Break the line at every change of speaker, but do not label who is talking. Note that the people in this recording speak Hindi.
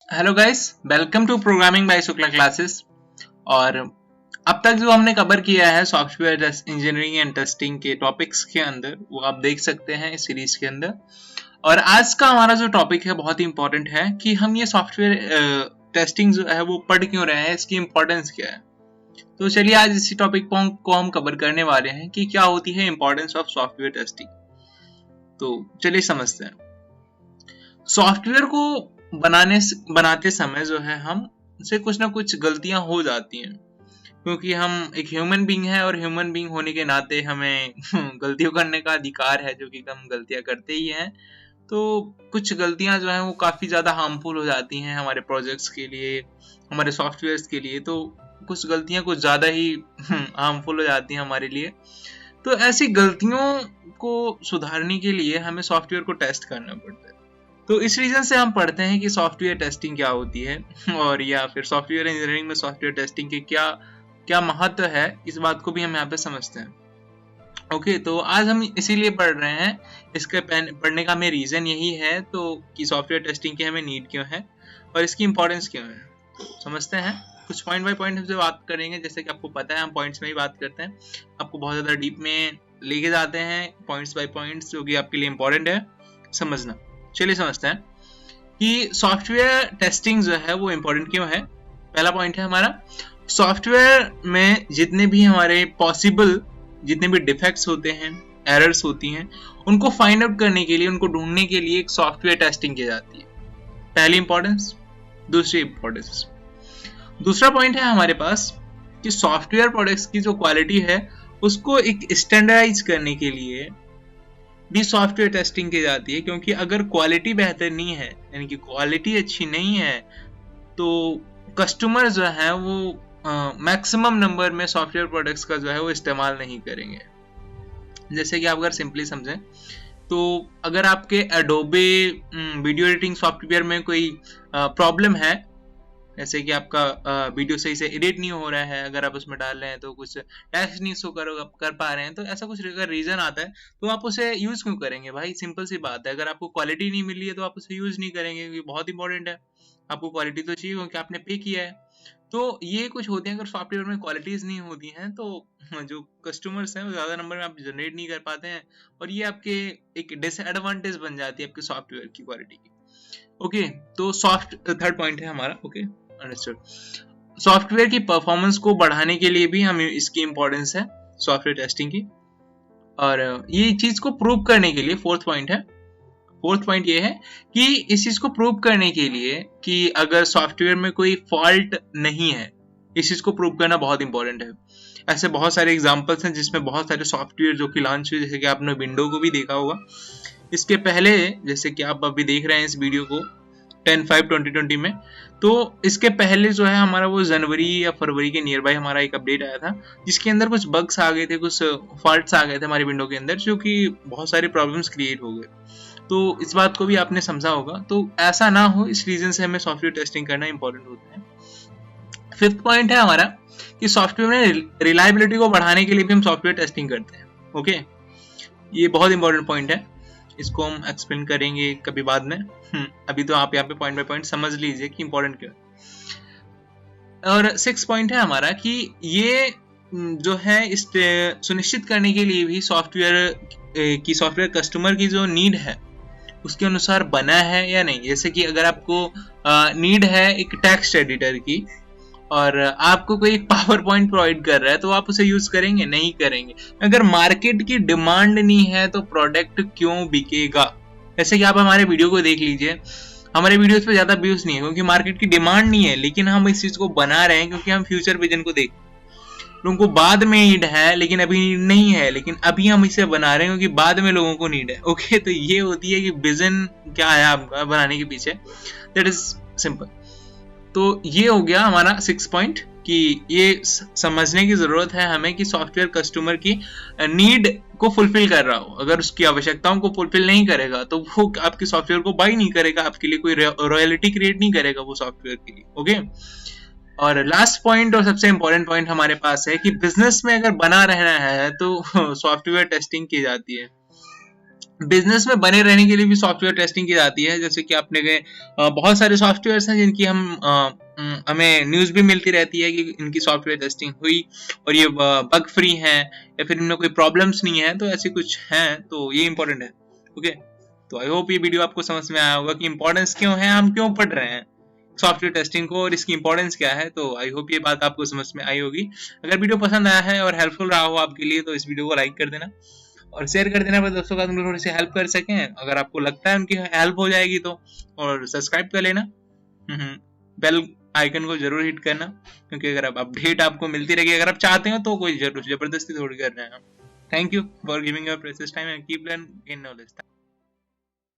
Hello guys, welcome to programming by Shukla classes. और अब तक जो हमने कवर किया है सॉफ्टवेयर इंजीनियरिंग एंड टेस्टिंग के टॉपिक्स के अंदर, वो आप देख सकते हैं इस सीरीज के अंदर। और आज का हमारा जो टॉपिक है बहुत ही इंपॉर्टेंट है कि हम ये सॉफ्टवेयर टेस्टिंग जो है वो पढ़ क्यों रहे हैं, इसकी इंपॉर्टेंस क्या है। तो चलिए आज इसी टॉपिक को हम कवर करने वाले हैं कि क्या होती है इंपॉर्टेंस ऑफ सॉफ्टवेयर टेस्टिंग। तो चलिए समझते हैं। सॉफ्टवेयर को बनाते समय जो है हम से कुछ ना कुछ गलतियां हो जाती हैं, क्योंकि हम एक ह्यूमन बीइंग है और ह्यूमन बीइंग होने के नाते हमें गलतियों करने का अधिकार है, जो कि हम गलतियां करते ही हैं। तो कुछ गलतियां जो हैं वो काफी ज्यादा हार्मफुल हो जाती हैं हमारे प्रोजेक्ट्स के लिए, हमारे सॉफ्टवेयर्स के लिए। तो कुछ गलतियां कुछ ज्यादा ही हार्मफुल हो जाती हैं हमारे लिए। तो ऐसी गलतियों को सुधारने के लिए हमें सॉफ्टवेयर को टेस्ट करना पड़ता है। तो इस रीजन से हम पढ़ते हैं कि सॉफ्टवेयर टेस्टिंग क्या होती है, और या फिर सॉफ्टवेयर इंजीनियरिंग में सॉफ्टवेयर टेस्टिंग के क्या क्या महत्व है, इस बात को भी हम यहाँ पे समझते हैं। ओके, तो आज हम इसीलिए पढ़ रहे हैं। इसके पढ़ने का हमें रीजन यही है तो कि सॉफ्टवेयर टेस्टिंग की हमें नीड क्यों है और इसकी इंपॉर्टेंस क्यों है। तो समझते हैं, कुछ पॉइंट बाय पॉइंट हमसे बात करेंगे। जैसे कि आपको पता है हम पॉइंट्स में ही बात करते हैं, आपको बहुत ज्यादा डीप में लेके जाते हैं पॉइंट्स बाय पॉइंट्स, जो कि आपके लिए इंपॉर्टेंट है समझना। चलिए समझते हैं कि सॉफ्टवेयर टेस्टिंग जो है वो इम्पोर्टेंट क्यों है। पहला पॉइंट है हमारा, सॉफ्टवेयर में जितने भी हमारे पॉसिबल जितने भी डिफेक्ट्स होते हैं, एरर्स होती हैं, उनको फाइंड आउट करने के लिए, उनको ढूंढने के लिए एक सॉफ्टवेयर टेस्टिंग की जाती है। पहली इंपॉर्टेंस। दूसरी इंपॉर्टेंस, दूसरा पॉइंट है हमारे पास कि सॉफ्टवेयर प्रोडक्ट्स की जो क्वालिटी है उसको एक स्टैंडर्डाइज करने के लिए भी सॉफ्टवेयर टेस्टिंग की जाती है। क्योंकि अगर क्वालिटी बेहतर नहीं है, यानी कि क्वालिटी अच्छी नहीं है, तो कस्टमर जो है वो मैक्सिमम नंबर में सॉफ्टवेयर प्रोडक्ट्स का जो है वो इस्तेमाल नहीं करेंगे। जैसे कि आप अगर सिंपली समझें तो अगर आपके एडोबे वीडियो एडिटिंग सॉफ्टवेयर में कोई प्रॉब्लम है, जैसे कि आपका वीडियो सही से एडिट नहीं हो रहा है, अगर आप उसमें डाल रहे हैं तो कुछ टेक्स्ट नहीं शो कर पा रहे हैं, तो ऐसा कुछ अगर रीजन आता है तो आप उसे यूज क्यों करेंगे भाई। सिंपल सी बात है, अगर आपको क्वालिटी नहीं मिल रही है तो आप उसे यूज नहीं करेंगे, क्योंकि बहुत इंपॉर्टेंट है। आपको क्वालिटी तो चाहिए क्योंकि आपने पे किया है। तो ये कुछ होते हैं, अगर सॉफ्टवेयर में क्वालिटीज नहीं होती हैं तो जो कस्टमर्स हैं वो ज्यादा नंबर में आप जनरेट नहीं कर पाते हैं, और ये आपके एक डिसएडवांटेज बन जाती है आपके सॉफ्टवेयर की क्वालिटी की। ओके, तो थर्ड पॉइंट है हमारा। Okay, understood. सॉफ्टवेयर की परफॉर्मेंस को बढ़ाने के लिए भी हमें इसकी इंपॉर्टेंस है सॉफ्टवेयर टेस्टिंग की, और ये चीज को प्रूव करने के लिए फोर्थ पॉइंट है। फोर्थ पॉइंट ये है कि इस चीज को प्रूव करने के लिए कि अगर सॉफ्टवेयर में कोई फॉल्ट नहीं है, इस चीज को प्रूव करना बहुत इंपॉर्टेंट है। ऐसे बहुत सारे एग्जांपल्स हैं जिसमें बहुत सारे सॉफ्टवेयर जो कि लॉन्च हुए, जैसे कि आपने विंडो को भी देखा होगा इसके पहले, जैसे कि आप अभी देख रहे हैं इस वीडियो को 10/5/2020 में। तो इसके पहले जो है हमारा वो जनवरी या फरवरी के नियर बाय हमारा एक अपडेट आया था, जिसके अंदर कुछ बग्स आ गए थे, कुछ फॉल्ट्स आ गए थे हमारे विंडो के अंदर, जो कि बहुत सारे प्रॉब्लम्स क्रिएट हो गए। तो इस बात को भी आपने समझा होगा। तो ऐसा ना हो, इस रीजन से हमें सॉफ्टवेयर टेस्टिंग करना इंपॉर्टेंट होता है। फिफ्थ पॉइंट है हमारा कि सॉफ्टवेयर में रिलायबिलिटी को बढ़ाने के लिए भी हम सॉफ्टवेयर टेस्टिंग करते हैं। ओके, ये बहुत इंपॉर्टेंट पॉइंट है, इसको हम एक्सप्लेन करेंगे कभी बाद में। अभी तो आप यहाँ पे पॉइंट बाय पॉइंट समझ लीजिए कि इंपॉर्टेंट क्या है। और सिक्स पॉइंट है हमारा कि ये जो है इस सुनिश्चित करने के लिए भी सॉफ्टवेयर कस्टमर की जो नीड है उसके अनुसार बना है या नहीं। जैसे कि अगर आपको नीड है एक टेक्स्ट एडिटर की, और आपको कोई पावर पॉइंट प्रोवाइड कर रहा है, तो आप उसे यूज करेंगे? नहीं करेंगे। अगर मार्केट की डिमांड नहीं है तो प्रोडक्ट क्यों बिकेगा। जैसे कि आप हमारे वीडियो को देख लीजिए, हमारे वीडियोस पे ज्यादा व्यूज नहीं है क्योंकि मार्केट की डिमांड नहीं है, लेकिन हम इस चीज को बना रहे हैं क्योंकि हम फ्यूचर विजन को देख, लोगों को बाद में नीड है लेकिन अभी नीड नहीं है, लेकिन अभी हम इसे बना रहे हैं क्योंकि बाद में लोगों को नीड है। ओके, तो ये होती है कि विजन क्या है आपका बनाने के पीछे, दैट इज सिंपल। तो ये हो गया हमारा 6 पॉइंट कि ये समझने की जरूरत है हमें कि सॉफ्टवेयर कस्टमर की नीड को फुलफिल कर रहा हो। अगर उसकी आवश्यकताओं को फुलफिल नहीं करेगा तो वो आपके सॉफ्टवेयर को बाय नहीं करेगा, आपके लिए कोई रॉयल्टी क्रिएट नहीं करेगा वो सॉफ्टवेयर के लिए। ओके, और लास्ट पॉइंट और सबसे इंपॉर्टेंट पॉइंट हमारे पास है कि बिजनेस में अगर बना रहना है तो सॉफ्टवेयर टेस्टिंग की जाती है। बिजनेस में बने रहने के लिए भी सॉफ्टवेयर टेस्टिंग की जाती है। जैसे कि आपने गए बहुत सारे सॉफ्टवेयर हैं जिनकी हमें न्यूज भी मिलती रहती है कि इनकी सॉफ्टवेयर टेस्टिंग हुई और ये बग फ्री हैं या फिर इनमें कोई प्रॉब्लम्स नहीं है, तो ऐसे कुछ हैं, तो ये इंपॉर्टेंट है। ओके, तो आई होप ये वीडियो आपको समझ में आया होगा कि इंपॉर्टेंस क्यों है, हम क्यों पढ़ रहे हैं सॉफ्टवेयर टेस्टिंग को और इसकी इंपॉर्टेंस क्या है। तो आई होप ये बात आपको समझ में आई होगी। अगर वीडियो पसंद आया है और हेल्पफुल रहा हो आपके लिए तो इस वीडियो को लाइक कर देना और शेयर कर देना अपने दोस्तों का, तुम लोग थोड़ी सी हेल्प कर सकें। अगर आपको लगता है उनकी हेल्प हो जाएगी तो, और सब्सक्राइब कर लेना, बेल आइकन को जरूर हिट करना, क्योंकि अगर आप अपडेट आपको मिलती रहेगी, अगर आप चाहते हो तो, कोई जबरदस्ती थोड़ी कर रहे हैं। Thank you for giving your precious time and keep learn in knowledge.